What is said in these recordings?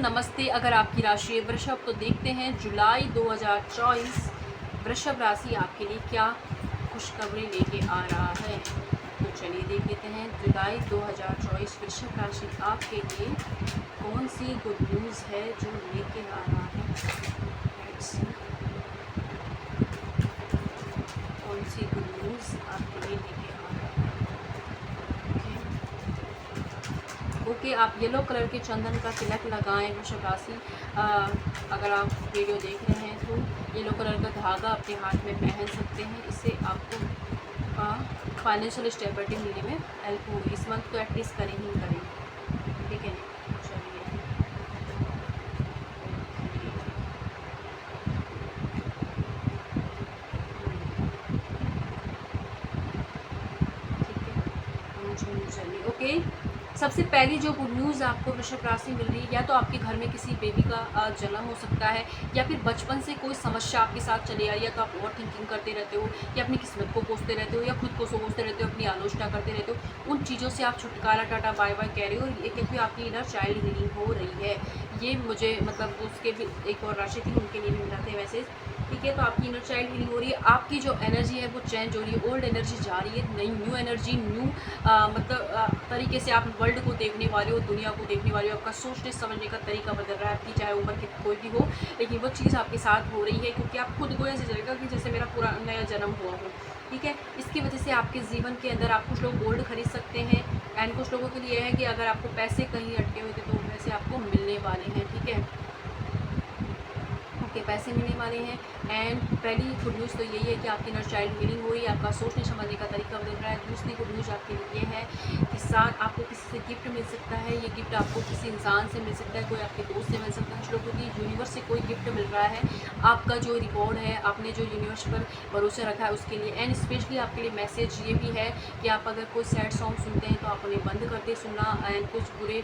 नमस्ते। अगर आपकी राशि है वृषभ तो देखते हैं जुलाई 2024 वृषभ राशि आपके लिए क्या खुशखबरी लेके आ रहा है। तो चलिए देख लेते हैं जुलाई 2024 वृषभ राशि आपके लिए कौन सी गुड न्यूज़ है जो लेके आ रहा है। Let's see, कौन सी गुड न्यूज़ आपके लिए लेके आ रहा है। ओके, आप येलो कलर के चंदन का तिलक लगाएं वृषभ राशि। अगर आप वीडियो देख रहे हैं तो येलो कलर का धागा अपने हाथ में पहन सकते हैं। इससे आपको फाइनेंशियल स्टेबिलिटी मिलने में हेल्प होगी। इस मंथ तो एटलीस्ट करें ही करें, ठीक है। चलिए चलिए ओके। सबसे पहली जो गुड न्यूज़ आपको वृषभ राशि मिल रही है, या तो आपके घर में किसी बेबी का जन्म हो सकता है, या फिर बचपन से कोई समस्या आपके साथ चली आ रही है। तो आप ओवर थिंकिंग करते रहते हो, या अपनी किस्मत को कोसते रहते हो, या खुद को सोचते रहते हो, अपनी आलोचना करते रहते हो। उन चीज़ों से आप छुटकारा, टाटा बाय बाय कह रहे हो। ये क्योंकि आपकी इनर चाइल्ड हीलिंग हो रही है। ये मुझे मतलब उसके भी एक और राशि थी, उनके लिए भी मिल रहे थे मैसेज, ठीक है। तो आपकी इनर चाइल्ड हीलिंग हो रही है। आपकी जो एनर्जी है वो चेंज हो रही है। ओल्ड एनर्जी जा रही है, नई न्यू एनर्जी, न्यू तरीके से आप वर्ल्ड को देखने वाले हो, दुनिया को देखने वाले हो। आपका सोचने समझने का तरीका बदल रहा है। आपकी चाहे उम्र की कोई भी हो, लेकिन वो चीज़ आपके साथ हो रही है क्योंकि आप खुद को ऐसे लगेगा कि जैसे मेरा पूरा नया जन्म हुआ हो, ठीक है। इसकी वजह से आपके जीवन के अंदर आप कुछ लोग गोल्ड खरीद सकते हैं। एंड कुछ लोगों के लिए है कि अगर आपको पैसे कहीं अटके हुए थे तो पैसे आपको मिलने वाले हैं, ठीक है। ओके, पैसे मिलने वाले हैं। एंड पहली गुड न्यूज़ तो यही है कि आपकी इनर चाइल्ड हीलिंग हो रही है। आपका सोचने समझने का तरीका बदल रहा है। दूसरी गुड न्यूज़ आपके लिए ये है कि साथ आपको किसी से गिफ्ट मिल सकता है। ये गिफ्ट आपको किसी इंसान से मिल सकता है, कोई आपके दोस्त से मिल सकता है। कुछ लोगों की यूनिवर्स से कोई गिफ्ट मिल रहा है। आपका जो रिवॉर्ड है, आपने जो यूनिवर्स पर भरोसा रखा है उसके लिए। एंड स्पेशली आपके लिए मैसेज ये भी है कि आप अगर कोई सैड सॉन्ग सुनते हैं तो आप उन्हें बंद कर दे सुनना। एंड कुछ बुरे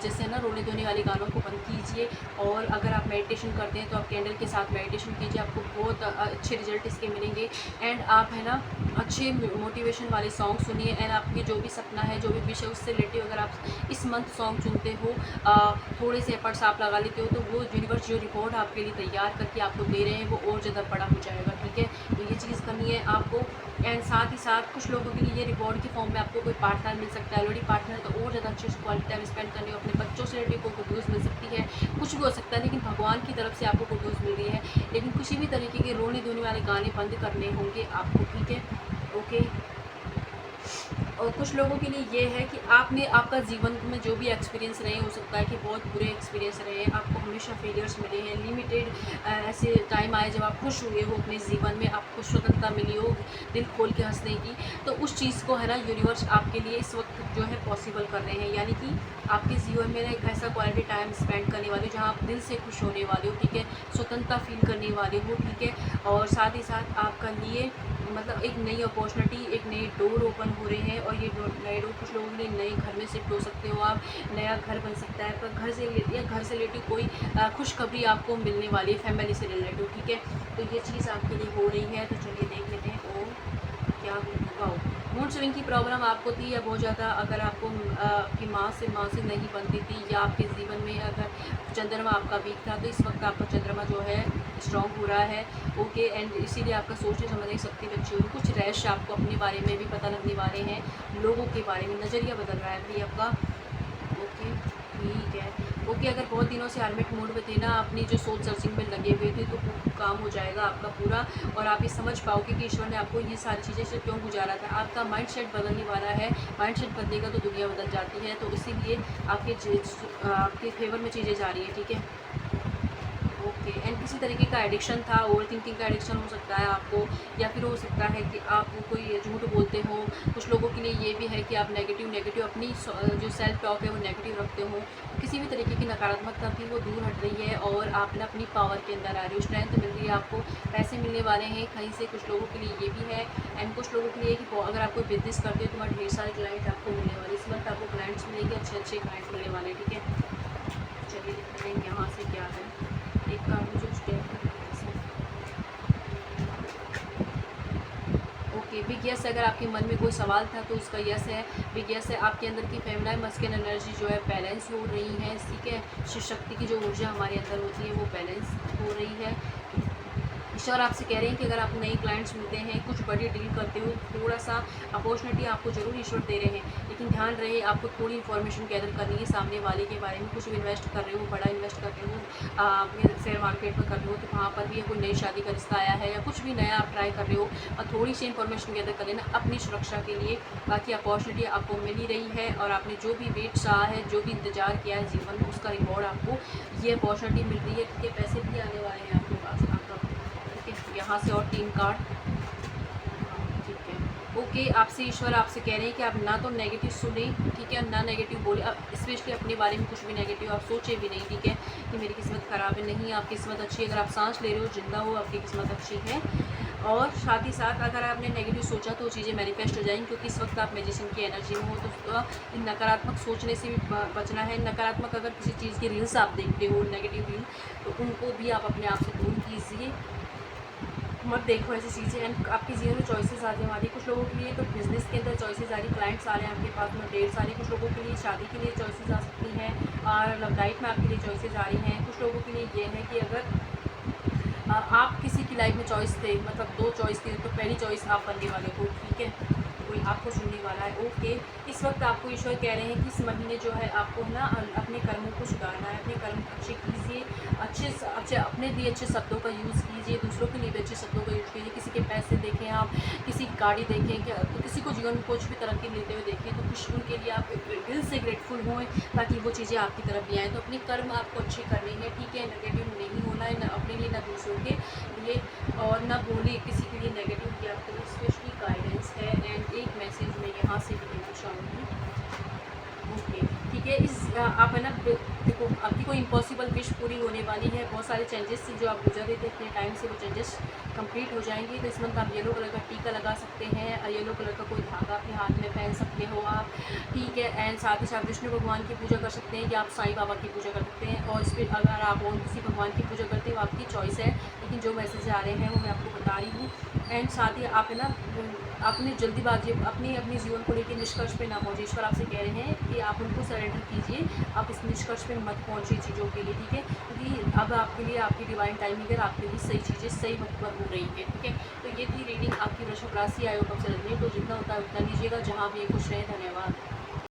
जैसे ना रोने धोने वाले गानों को बंद कीजिए। और अगर आप मेडिटेशन करते हैं तो आप कैंडल के साथ मेडिटेशन कीजिए। आपको बहुत अच्छे रिजल्ट इसके मिलेंगे। एंड आप है ना अच्छे मोटिवेशन वाले सॉन्ग सुनिए। एंड आपकी जो भी सपना है, जो भी विश है, उससे रिलेटेड अगर आप इस मंथ सॉन्ग सुनते हो, थोड़े से एफर्ट्स आप लगा लेते हो, तो वो यूनिवर्स जो रिकॉर्ड आपके लिए तैयार करके आपको दे रहे हैं वो और ज़्यादा बड़ा हो जाएगा, ठीक है। तो ये चीज़ करनी है आपको। एंड साथ ही साथ कुछ लोगों के लिए ये रिवॉर्ड की फॉर्म में आपको कोई पार्टनर मिल सकता है। ऑलरेडी पार्टनर तो और ज़्यादा अच्छे से क्वालिटी टाइम स्पेंड करने हो। अपने बच्चों से रिलेटेड कोई गुड न्यूज़ मिल सकती है, कुछ भी हो सकता है, लेकिन भगवान की तरफ से आपको गुड न्यूज़ मिल रही है। लेकिन किसी भी तरीके के रोने धोने वाले गाने बंद करने होंगे आपको, ठीक है। ओके, और कुछ लोगों के लिए ये है कि आपका जीवन में जो भी एक्सपीरियंस रहे, हो सकता है कि बहुत बुरे एक्सपीरियंस रहे हैं, आपको हमेशा फेलियर्स मिले हैं। लिमिटेड ऐसे टाइम आए जब आप खुश हुए हो अपने जीवन में, आपको स्वतंत्रता मिली हो दिल खोल के हंसने की। तो उस चीज़ को है ना यूनिवर्स आपके लिए इस वक्त जो है पॉसिबल कर रहे हैं। यानी कि आपके जीवन में एक ऐसा क्वालिटी टाइम स्पेंड करने वाले हो जहाँ आप दिल से खुश होने वाले हो, ठीक है। स्वतंत्रता फील करने वाले हो, ठीक है। और साथ ही साथ आपका लिए मतलब एक नई अपॉर्चुनिटी, एक नए डोर ओपन हो रहे हैं। और ये नए डोर कुछ लोगों के लिए नए घर में शिफ्ट हो सकते हो आप। नया घर बन सकता है, पर घर से रिलेटेड कोई खुशखबरी आपको मिलने वाली है, फैमिली से रिलेटेड, ठीक है। तो ये चीज़ आपके लिए हो रही है। तो चलिए देख लेते हैं और क्या होगा। मूड स्विंग की प्रॉब्लम आपको थी या बहुत ज़्यादा, अगर आपको आपकी माँ से नहीं बनती थी, या आपके जीवन में अगर चंद्रमा आपका वीक था, तो इस वक्त आपका चंद्रमा जो है स्ट्रॉन्ग हो रहा है, ओके। एंड इसीलिए आपका सोचने समझने की शक्ति भी अच्छी होगी। कुछ रैश आपको अपने बारे में भी पता लगने वाले हैं, लोगों के बारे में नज़रिया बदल रहा है भाई आपका, ओके, ठीक है। ओके, अगर बहुत दिनों से हरमिट मोड में थे ना, अपनी जो सोच सर्चिंग में लगे हुए थे, तो काम हो जाएगा आपका पूरा। और आप ये समझ पाओगे कि ईश्वर ने आपको ये सारी चीज़ें से क्यों गुजारा था। आपका माइंड सेट बदलने वाला है। माइंड सेट बदलेगा तो दुनिया बदल जाती है। तो इसीलिए आपके फेवर में चीज़ें जा रही है, ठीक है। ओके, एंड किसी तरीके का एडिक्शन था, ओवर थिंकिंग का एडिक्शन हो सकता है आपको, या फिर हो सकता है कि आप कोई झूठ बोलते हो। कुछ लोगों के लिए ये भी है कि आप नेगेटिव अपनी जो सेल्फ टॉक है वो नेगेटिव रखते हो। किसी भी तरीके की नकारात्मकता थी वो दूर हट रही है और आप ना अपनी पावर के अंदर आ रही हो। स्ट्रेंथ मिल रही है आपको, पैसे मिलने वाले हैं कहीं से। कुछ लोगों के लिए ये भी है। एंड कुछ लोगों के लिए कि अगर आप कोई बिजनेस करते हो तो वहाँ ढेर सारे क्लाइंट आपको मिलने वाले। इस वक्त आपको क्लाइंट्स मिलेंगे, अच्छे क्लाइंट मिलने वाले, ठीक है। चलिए देखते हैं यहाँ से क्या है। एक कार्ड जो स्टेप, ओके, बिग यस। अगर आपके मन में कोई सवाल था तो उसका यस है, बिग यस है। आपके अंदर की फेमिनाइन मस्कुलिन एनर्जी जो है बैलेंस हो रही है, ठीक है। शिव शक्ति की जो ऊर्जा हमारे अंदर होती है वो बैलेंस हो रही है। ईश्वर आपसे कह रहे हैं कि अगर आप नए क्लाइंट्स मिलते हैं, कुछ बड़ी डील करते हो, थोड़ा सा अपॉर्चुनिटी आपको ज़रूर ईश्वर दे रहे हैं, लेकिन ध्यान रहे आपको थोड़ी इन्फॉर्मेशन गैदर करनी है सामने वाले के बारे में। कुछ भी इन्वेस्ट कर रहे हो, बड़ा इन्वेस्ट कर रहे हो, अपने शेयर मार्केट में कर रहे हो, तो वहाँ पर भी कोई नई शादी का रिश्ता आया है या कुछ भी नया आप ट्राई कर रहे हो, और थोड़ी सी इन्फॉर्मेशन गैदर कर लेना अपनी सुरक्षा के लिए। बाकी अपॉर्चुनिटी आपको मिल ही रही है, और आपने जो भी वेट सहा है, जो भी इंतजार किया है जीवन में, उसका रिवॉर्ड आपको ये अपॉर्चुनिटी मिल रही है, क्योंकि पैसे भी आने वाले हैं आपके पास। आपका यहाँ से और 3 कार्ड, ठीक है। ओके, आपसे ईश्वर आपसे कह रहे हैं कि आप ना तो नेगेटिव सुने, ठीक है, ना नेगेटिव बोले, अब स्पेशली अपने बारे में कुछ भी नेगेटिव आप सोचे भी नहीं, ठीक है, कि मेरी किस्मत ख़राब है। नहीं, आपकी किस्मत अच्छी है। अगर आप सांस ले रहे हो, जिंदा हो, आपकी किस्मत अच्छी है। और साथ ही साथ अगर आपने नेगेटिव सोचा तो चीज़ें मैनिफेस्ट हो जाएंगी, क्योंकि इस वक्त आप मैजिशियन की एनर्जी में हो। तो नकारात्मक सोचने से भी बचना है। नकारात्मक अगर किसी चीज़ की रील्स आप देखते हो, नेगेटिव रील, तो उनको भी आप अपने आप से दूर कीजिए, मत देखो ऐसी चीज़ें। एंड आपके जीवन में चॉइसेस आने वाली, कुछ लोगों के लिए तो बिजनेस के अंदर चॉइसेस आ रही, क्लाइंट्स आ रहे हैं आपके पास में ढेर सारे। कुछ लोगों के लिए शादी के लिए चॉइसेस आ सकती हैं, और लव लाइफ में आपके लिए चॉइसेस आ रही हैं। कुछ लोगों के लिए ये है कि अगर आप किसी की लाइफ में चॉइस थे, मतलब 2 चॉइस थी, तो पहली चॉइस आप बनने वाले हो, ठीक है, कोई आपको चुनने वाला है। ओके, इस वक्त आपको ईश्वर कह रहे हैं कि इस महीने जो है आपको ना अपने कर्मों को सुधारना है, अपने कर्म अच्छे कीजिए, अच्छे अपने लिए अच्छे शब्दों का यूज़ कीजिए, दूसरों के लिए भी अच्छे शब्दों का यूज़ कीजिए। किसी के पैसे देखें आप, किसी की गाड़ी देखें, क्या तो किसी को जीवन में कुछ भी तरक्की लेते हुए देखें, तो कुछ उनके लिए आप दिल से ग्रेटफुल हों, ताकि वो चीज़ें आपकी तरफ भी आएँ। तो अपने कर्म आपको अच्छे करने हैं, ठीक है, नेगेटिव नहीं होना है, ना अपने लिए ना दूसरों के लिए, और ना बोले किसी के लिए नेगेटिव, की आपको स्पेशली गाइडेंस है। एंड एक मैसेज मैं यहाँ से भी देना चाहूँगी। ओके, ठीक है, आप है ना, देखो आपकी कोई इम्पॉसिबल विश पूरी होने वाली है। बहुत सारे चेंजेस थी जो आप गुजर रहे थे इतने टाइम से, वो चेंजेस कंप्लीट हो जाएंगे। तो इस मंथ आप येलो कलर का टीका लगा सकते हैं, येलो कलर का कोई धागा अपने हाथ में पहन सकते हो आप, ठीक है। एंड साथ ही साथ विष्णु भगवान की पूजा कर सकते हैं, या आप साईं बाबा की पूजा कर सकते हैं। और इस पर अगर आप और किसी भगवान की पूजा करते हो, आपकी चॉइस है, लेकिन जो मैसेज आ रहे हैं वो मैं आपको बता रही हूँ। एंड साथ ही आप है ना, अपनी जल्दीबाजी अपनी जीवन को लेकर निष्कर्ष पे ना पहुँचे। ईश्वर आपसे कह रहे हैं कि आप उनको सरेंडर कीजिए, आप इस निष्कर्ष पे मत पहुँचिए चीज़ों के लिए, ठीक है, क्योंकि अब आपके लिए आपकी डिवाइन टाइमिंग है, आपके लिए सही चीज़ें सही वक्त पर हो रही है, ठीक है। तो ये थी रीडिंग आपकी वृषभ राशि। आयोग आपसे रेजोनेट हो, जितना होता है उतना लीजिएगा। जहाँ भी खुश रहें, धन्यवाद।